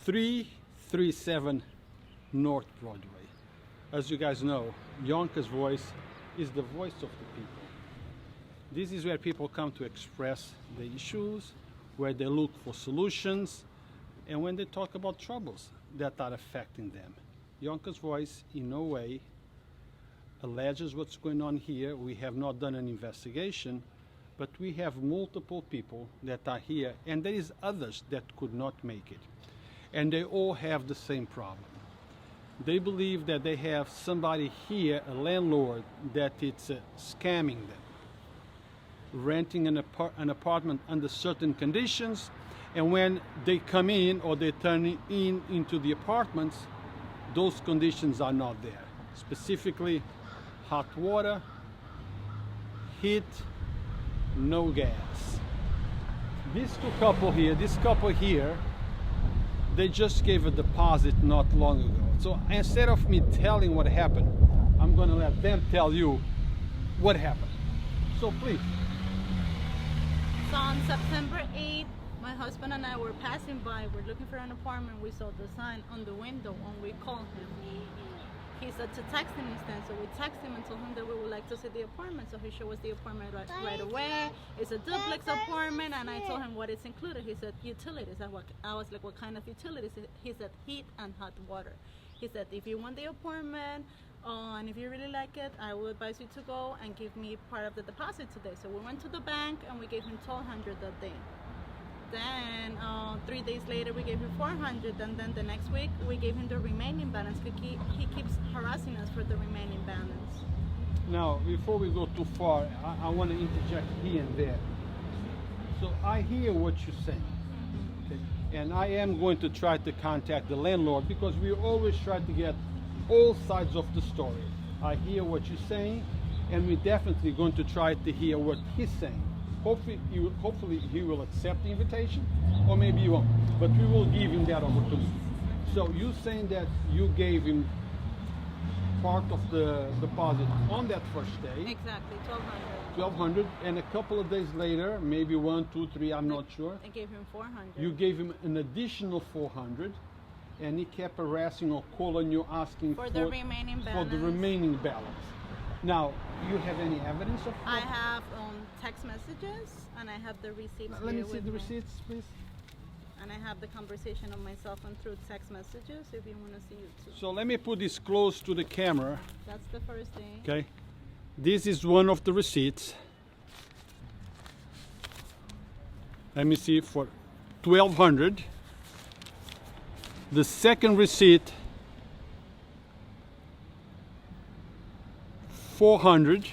337 North Broadway. As you guys know, Yonkers Voice is the voice of the people. This is where people come to express their issues, where they look for solutions, and when they talk about troubles that are affecting them. Yonkers Voice in no way alleges what's going on here. We have not done an investigation, but we have multiple people that are here, and there is others that could not make it. And they all have the same problem. They believe that they have somebody here, a landlord, that it's scamming them, renting an apartment under certain conditions, and when they come in or they turn into the apartments, those conditions are not there. Specifically, hot water, heat, no gas. This couple here, they just gave a deposit not long ago. So instead of me telling what happened, I'm going to let them tell you what happened. So please. So on September 8th, my husband and I were passing by. We're looking for an apartment. We saw the sign on the window and we called him. He said to text him instead. So we texted him and told him that we would like to see the apartment. So he showed us the apartment right away. It's a duplex apartment, and I told him what is included. He said utilities. I was like, what kind of utilities? He said heat and hot water. He said, if you want the apartment, and if you really like it, I will advise you to go and give me part of the deposit today. So we went to the bank and we gave him $1,200 that day. Then 3 days later we gave him $400, and then the next week we gave him the remaining balance. He keeps harassing us for the remaining balance. Now, before we go too far, I want to interject here and there. So I hear what you're saying, okay? And I am going to try to contact the landlord, because we always try to get all sides of the story. I hear what you're saying, and we're definitely going to try to hear what he's saying. Hopefully he will accept the invitation, or maybe he won't, but we will give him that opportunity. So you're saying that you gave him part of the deposit on that first day. Exactly, $1,200, and a couple of days later, maybe 1, 2, 3, I'm not sure. I gave him $400. You gave him an additional $400, and he kept harassing or calling you, asking for the remaining balance. For the remaining balance. Now, you have any evidence of that? I have text messages, and I have the receipts. Let me see the receipts, please. And I have the conversation of my cell phone through text messages, if you want to see it too. So let me put this close to the camera. That's the first thing. Okay. This is one of the receipts. Let me see, for $1,200. The second receipt, $400.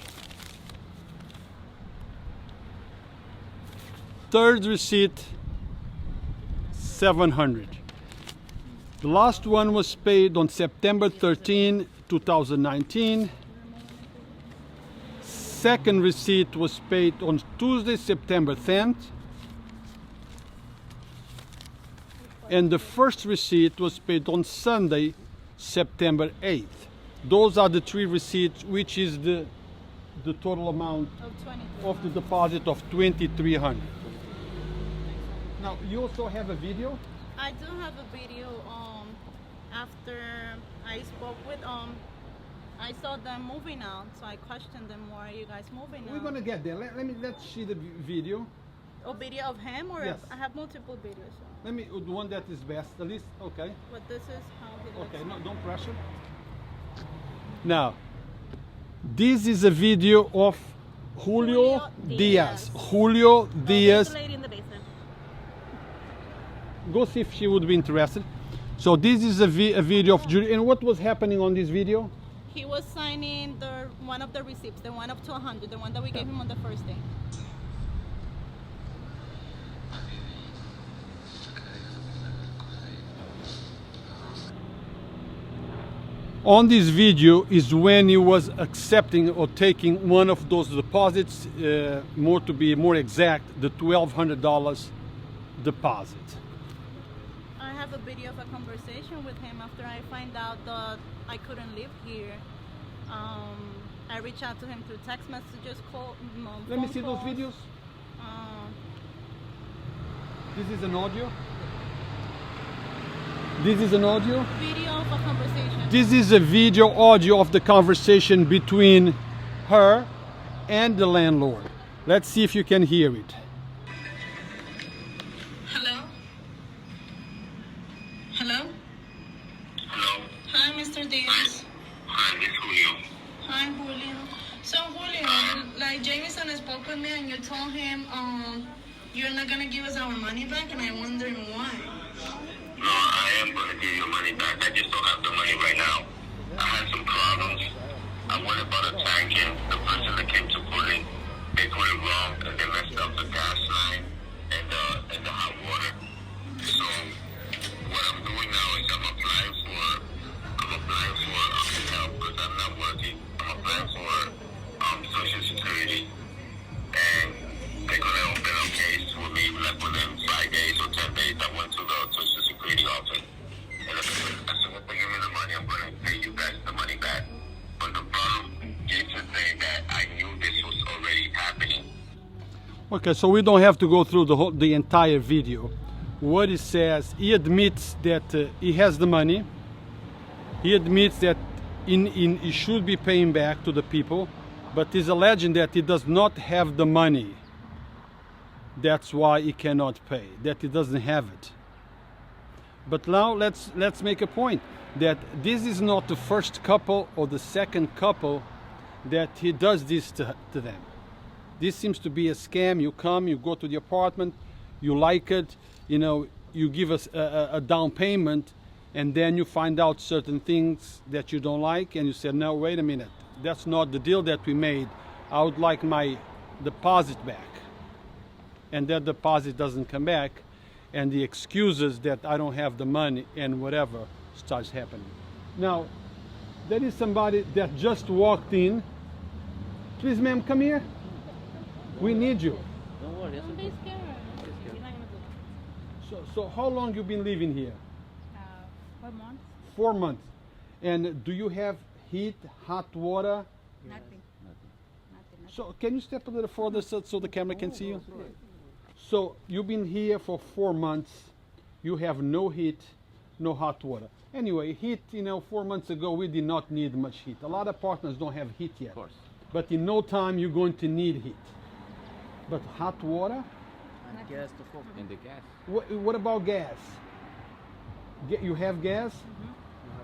Third receipt, $700. The last one was paid on September 13, 2019. Second receipt was paid on Tuesday, September 10th. And the first receipt was paid on Sunday, September 8th. Those are the three receipts, which is the total amount of the deposit of $2,300. Now, you also have a video? I do have a video. After I spoke with I saw them moving out, so I questioned them, why are you guys moving out? We're gonna get there. Let's see the video. A video of him, or yes. I have multiple videos. So. Let me, the one that is best, at least, okay. But this is how he looks. Okay, no, don't pressure. Now, this is a video of Julio Diaz. Julio Diaz. The lady in the basement. Go see if she would be interested. So this is a video of Julio. And what was happening on this video? He was signing one of the receipts, the one up to 100, the one that we gave him on the first day. On this video is when he was accepting or taking one of those deposits, to be more exact, the $1,200 deposit. I have a video of a conversation with him after I find out that I couldn't live here. I reached out to him through text messages, Let me see those videos. This is an audio. This is an audio? Video of a conversation. This is a video audio of the conversation between her and the landlord. Let's see if you can hear it. Hello? Hello? Hello. Hi, Mr. Diaz. Hi, Miss Julio. Hi, Julio. So, Julio, like Jameson spoke with me and you told him you're not going to give us our money back, and I'm wondering why. No, I am going to give you money back. I just don't have the money right now. I had some problems. I went about a tank, and the person that came to put it, they put it wrong, and they messed up the gas line and the hot water. So what I'm doing now is I'm applying for help because I'm not working. I'm applying for Social Security, and they're gonna open a case for me like within 5 days or 10 days. I went to the Social Security office, and as soon as they give me the money, I'm gonna pay you guys the money back. But the problem is saying that I knew this was already happening. Okay, so we don't have to go through the entire video. What he says, he admits that he has the money. He admits that he should be paying back to the people, but he's alleging that he does not have the money. That's why he cannot pay, that he doesn't have it. But now let's make a point that this is not the first couple or the second couple that he does this to them. This seems to be a scam. You come, you go to the apartment, you like it, you give us a down payment, and then you find out certain things that you don't like, and you say, no, wait a minute, that's not the deal that we made. I would like my deposit back. And that deposit doesn't come back, and the excuses that I don't have the money and whatever starts happening. Now, there is somebody that just walked in. Please, ma'am, come here. We need you. Don't worry, Don't be scared. You're not going to do it. So how long you been living here? 4 months? 4 months. And do you have heat, hot water? Nothing. So can you step a little further so the camera can see you? So you've been here for 4 months. You have no heat, no hot water. Anyway, heat, 4 months ago, we did not need much heat. A lot of apartments don't have heat yet. Of course. But in no time, you're going to need heat. But hot water? And gas to cook. And the gas. What about gas? You have gas?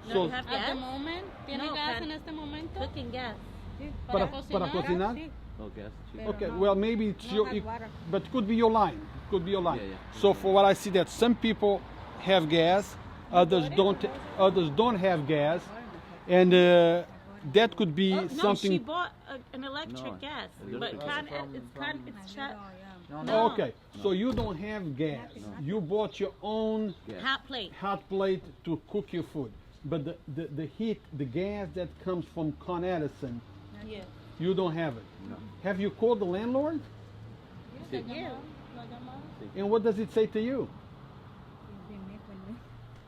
No, you have gas? At the moment, ¿tiene No, gas can- en este momento? Cooking gas. Para cocinar? No gas. cheap. Okay, well maybe it's No your, hot water. but it could be your line. It could be your line. Yeah, yeah. So for what I see, that some people have gas, others don't. Others don't have gas, and that could be No, something. she bought an electric No, gas, a but little- it's shut. No, No. Okay, so you don't have gas. You bought your own Gas. Hot plate. hot plate to cook your food, but the heat, the gas that comes from Con Edison, Yeah. you don't have it. No. Have you called the landlord? Sí. Yeah. And what does it say to you?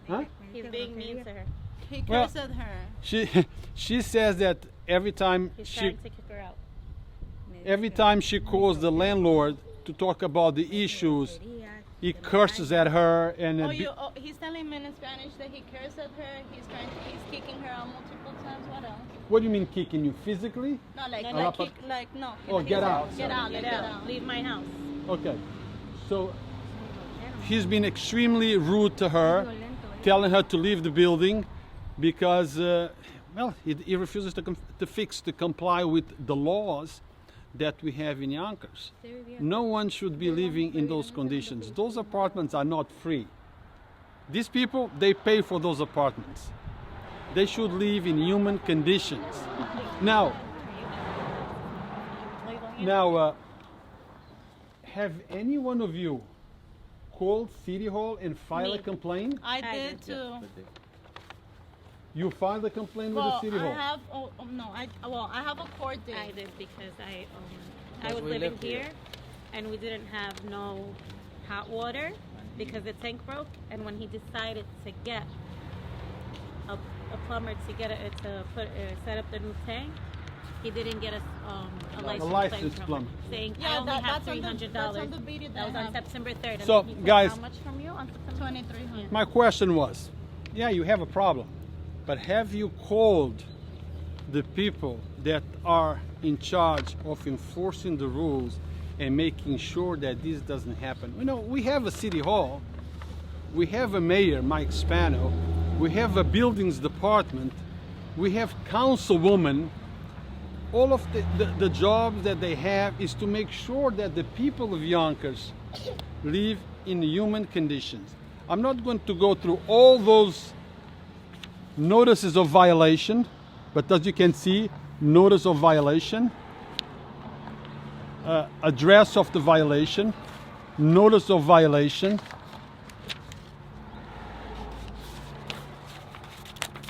Huh? He's being mean to her. He Well- cursed at her. She says that every time He's she trying to kick her out. every time she calls the landlord to talk about the issues, he curses at her and He's telling me in Spanish that he cursed at her. He's kicking her out multiple times. What else? what do you mean kicking you physically? No, like, No, like, no. kick, like, no. Oh, get out. Get out, Get get out. out. Leave my house. Okay, so he's been extremely rude to her, telling her to leave the building because he refuses to comply with the laws that we have in Yonkers. No one should be living in those conditions. Those apartments are not free. These people, they pay for those apartments. They should live in human conditions. Now, have any one of you called City Hall and filed a Me. complaint? I I did did. too. You filed a complaint with the Well, City Hall? I have. I have a court date. I did because I Because was we living lived here. here, and we didn't have no hot water because the tank broke. And when he decided to get a plumber to get it to set up the new tank, he didn't get a license, licensed plate from plumber. him, saying Yeah, I only have that's on the- $300. that's on the video That was that I on have. September 3rd. And So, then he took guys- how much from you on September? 2300. My question was, yeah, you have a problem. But have you called the people that are in charge of enforcing the rules and making sure that this doesn't happen? You know, we have a city hall, we have a mayor, Mike Spano, we have a buildings department, we have councilwomen. All of the jobs that they have is to make sure that the people of Yonkers live in human conditions. I'm not going to go through all those notices of violation, but as you can see, notice of violation, address of the violation, notice of violation.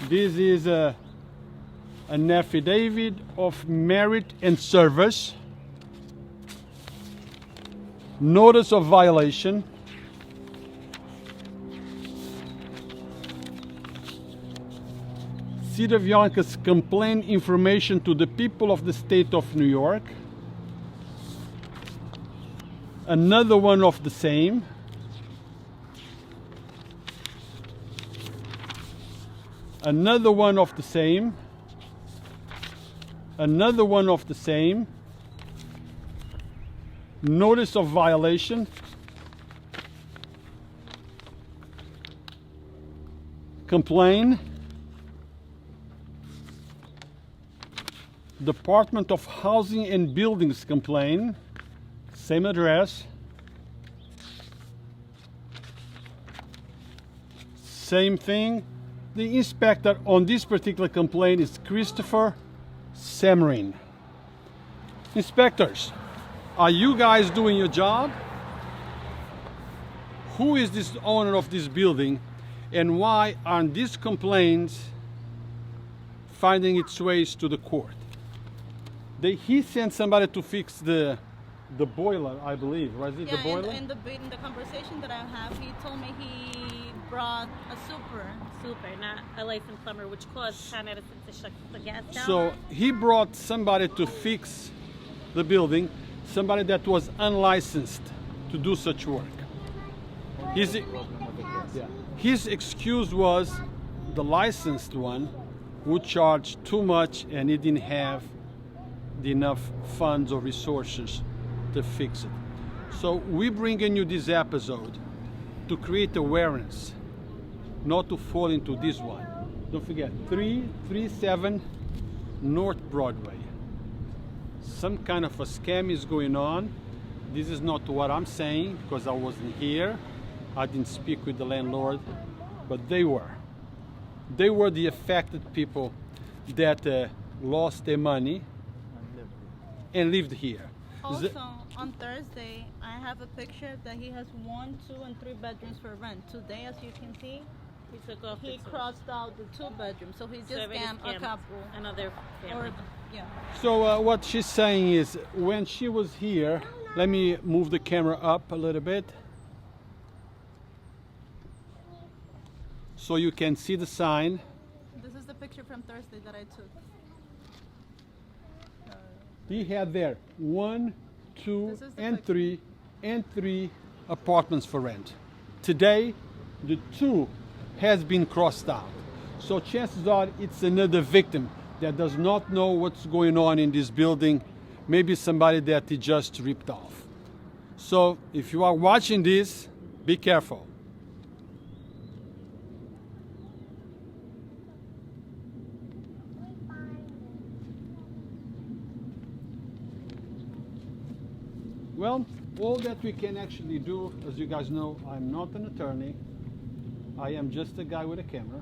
This is an affidavit of merit and service, notice of violation, City of Yonkers complaint information to the people of the state of New York, another one of the same, another one of the same, another one of the same, notice of violation, complaint, Department of Housing and Buildings complaint, same address, same thing. The inspector on this particular complaint is Christopher Samarin. Inspectors, are you guys doing your job? Who is this owner of this building, and why aren't these complaints finding its ways to the court? He sent somebody to fix the boiler, I believe. Was it the boiler? In the conversation that I have, he told me he brought a super, not a licensed plumber, which caused Con Edison to shut the gas down. So he brought somebody to fix the building, somebody that was unlicensed to do such work. His excuse was the licensed one would charge too much and he didn't have enough funds or resources to fix it. So we bringing you this episode to create awareness, not to fall into this one. Don't forget, 337 North Broadway. Some kind of a scam is going on. This is not what I'm saying because I wasn't here. I didn't speak with the landlord, but they were. They were the affected people that lost their money and lived here. also on Thursday, I have a picture that he has 1, 2, and 3 bedrooms for rent. Today, as you can see, he crossed out the 2 bedrooms, so he just scammed a couple. Another family. So what she's saying is, when she was here, let me move the camera up a little bit so you can see the sign. This is the picture from Thursday that I took. He had there 1, 2, This is the and picture. 3 apartments for rent. Today, the 2 has been crossed out. So chances are it's another victim that does not know what's going on in this building. Maybe somebody that he just ripped off. So if you are watching this, be careful. Well, all that we can actually do, as you guys know, I'm not an attorney. I am just a guy with a camera.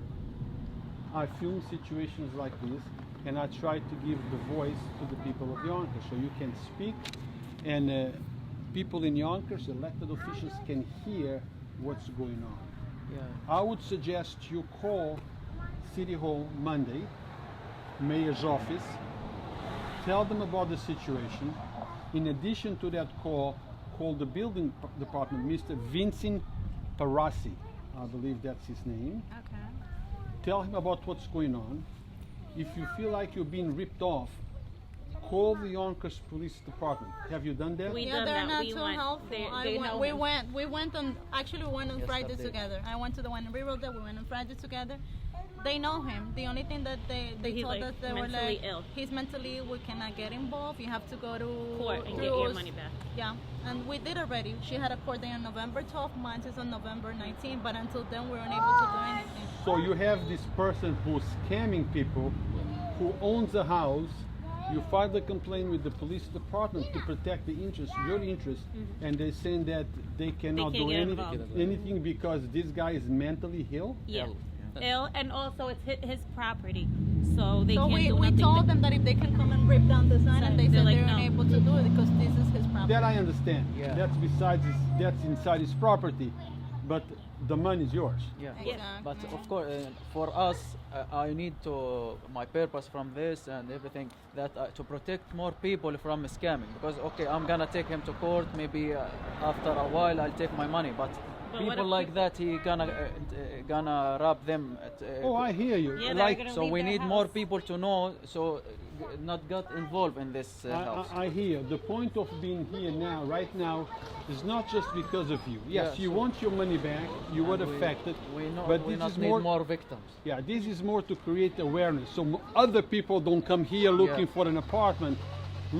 I film situations like this, and I try to give the voice to the people of Yonkers, so you can speak, and people in Yonkers, elected officials, can hear what's going on. Yeah. I would suggest you call City Hall Monday, Mayor's office, tell them about the situation. In addition to that call the building department, Mr. Vincent Parassi, I believe that's his name. Okay. Tell him about what's going on. If you feel like you're being ripped off, call the Yonkers Police Department. Have you done that? We Yeah, done they're that. not We too went. helpful. They know We him. went. We went on. Actually, we went on Friday Yesterday. together. I went to the one in Riverville. We went on Friday together. They know him. The only thing that they He's, told like, us, they were mentally like, ill. he's mentally ill. We cannot get involved. You have to go to Court and get through your us." money back. Yeah, and we did already. She had a court day on November 12th. Mine is on November 19th. But until then, we weren't able to do anything. So you have this person who's scamming people, who owns a house. You filed a complaint with the police department to protect the interest, your interest, and they're saying that they cannot can't do get anything, involved. because this guy is mentally ill. Yeah. Yeah. Ill, and also it's his property, so they So can't we do nothing. told them that if they can come and rip down the sign, and they They're said like, they weren't no. able to do it because this is his property. That I understand. Yeah. That's besides his, that's inside his property, but the money is yours. Yeah. Exactly. But of course, for us, I need to my purpose from this and everything that to protect more people from scamming. Because okay, I'm gonna take him to court. Maybe after a while, I'll take my money. But But what people if like that, he gonna rob them. Oh, I hear you. Yeah, they're like gonna so leave we their need more house. people to know. So not get involved in this house. I hear. The point of being here now, right now, is not just because of you. Yes, Yeah, you so- want your money back. You were And affected, We know but we this not is need more. more victims. Yeah, this is more to create awareness, so other people don't come here looking Yeah. for an apartment.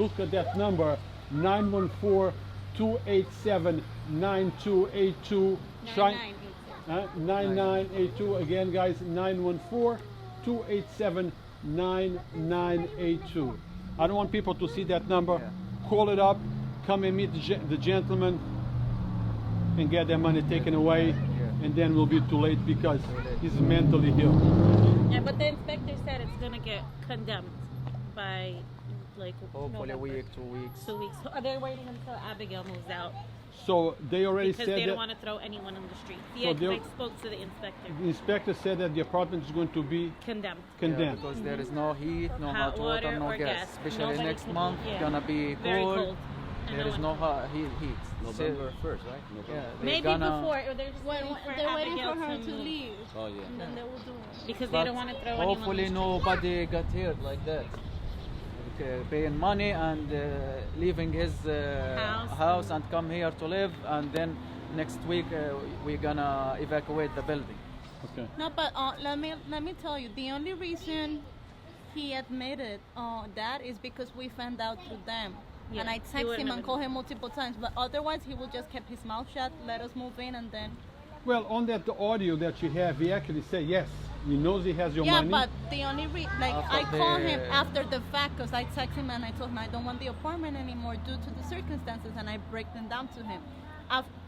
Look at that number, 914-287-9282. Try 9982 again, guys. 914-287-9982. I don't want people to see that number. Yeah. Call it up. Come and meet the gentleman and get their money taken away. Yeah. And then we'll be too late because he's mentally ill. Yeah, but the inspector said it's gonna get condemned by like Hopefully a November. week, 2 weeks. 2 weeks. So they're waiting until Abigail moves out So they already because said they don't that want to throw anyone on the street. So Yeah, 'cause they're- I spoke to the inspector. the inspector said that the apartment is going to be Condemned. condemned. Because there is no heat, no Hot hot water, water no or gas. gas. Especially Nobody next can- month, yeah. gonna be Very cold. And There no is one no can- heat. November 1st, right? November. Yeah, they Maybe gonna, before, or they're just waiting for They're waiting Abigail for her to move. leave, Oh, yeah. and then they will do it. Because but they don't want to throw anyone on the hopefully street. nobody got hurt like that. Okay, paying money and leaving his house and come here to live, and then next week we're gonna evacuate the building. Okay. No, but let me tell you, the only reason he admitted that is because we found out through them. Yeah, And I he text wouldn't him have and call him multiple times, but otherwise he would just kept his mouth shut, let us move in, and then. Well, on that the audio that you have, he actually said yes. He knows he has your Yeah, money. but the only like After I called him the- after the fact because I text him and I told him I don't want the apartment anymore due to the circumstances, and I break them down to him.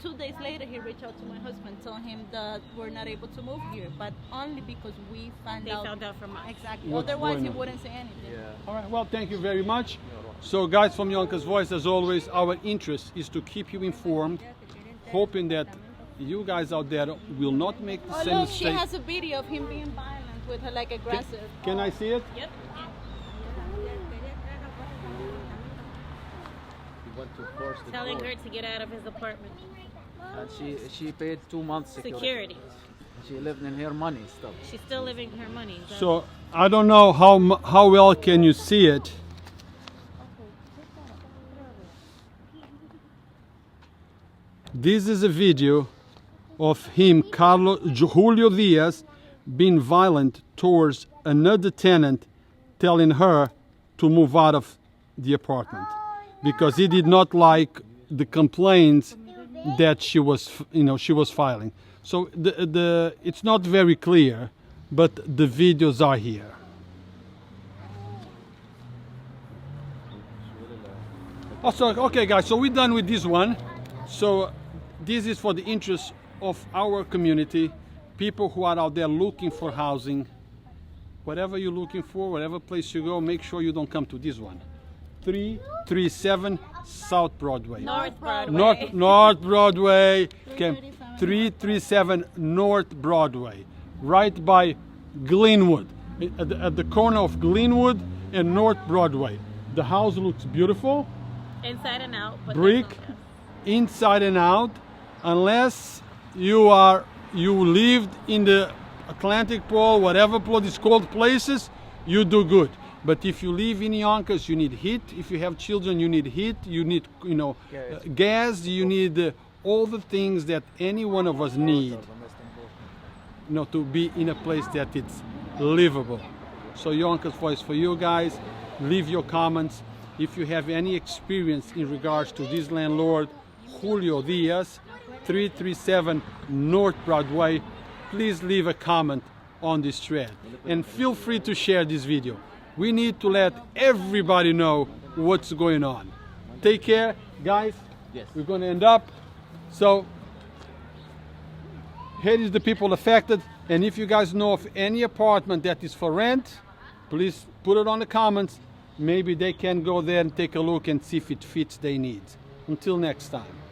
2 days later, he reached out to my husband, told him that we're not able to move here, but only because we They found out from us. Exactly. What's Otherwise, going he on. wouldn't say anything. Yeah. All right. Well, thank you very much. So, guys, from Yonkers Voice, as always, our interest is to keep you informed, hoping that you guys out there will not make the Oh, same look, she mistake. has a video of him being violent with her, like aggressive. Can I see it? Yep. He went to force the Telling door. her to get out of his apartment. And she paid 2 months Security. She lived in her money stuff. She's still living her money. So, I don't know how well can you see it. This is a video of him, Julio Diaz, being violent towards another tenant, telling her to move out of the apartment because he did not like the complaints that she was filing. So it's not very clear, but the videos are here. Also, okay, guys. So we're done with this one. So this is for the interest of our community, people who are out there looking for housing. Whatever you're looking for, whatever place you go, make sure you don't come to this one. 337 South Broadway. North Broadway. North Broadway. Okay, 337. 337 North Broadway, right by Glenwood, at the corner of Glenwood and North Broadway. The house looks beautiful, Inside and out. But brick, there's no gas. inside and out. Unless you lived in the Atlantic Pole, whatever these cold places, you do good. But if you live in Yonkers, you need heat. If you have children, you need heat. You need, gas. You need all the things that any one of us need, to be in a place that it's livable. So Yonkers Voice for you guys. Leave your comments. If you have any experience in regards to this landlord, Julio Diaz, 337 North Broadway, please leave a comment on this thread. And feel free to share this video. We need to let everybody know what's going on. Take care, guys. Yes. We're going to end up. So, here is the people affected. And if you guys know of any apartment that is for rent, please put it on the comments. Maybe they can go there and take a look and see if it fits their needs. Until next time.